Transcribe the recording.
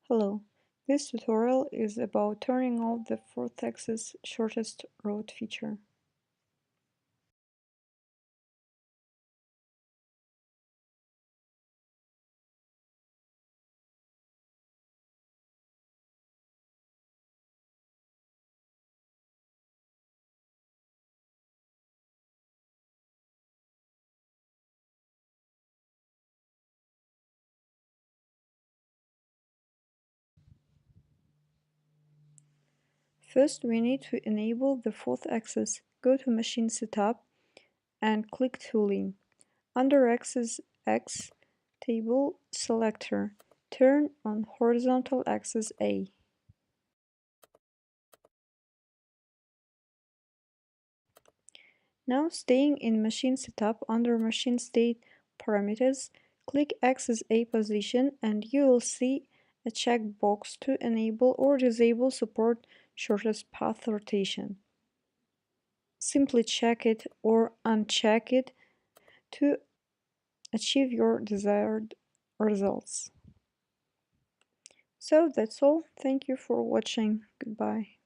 Hello, this tutorial is about turning off the fourth axis shortest route feature. First, we need to enable the fourth axis. Go to Machine Setup and click Tooling. Under Axis X, Table Selector, turn on Horizontal Axis A. Now, staying in Machine Setup under Machine State Parameters, click Axis A position and you will see a checkbox to enable or disable support shortest path rotation. Simply check it or uncheck it to achieve your desired results. So that's all. Thank you for watching. Goodbye.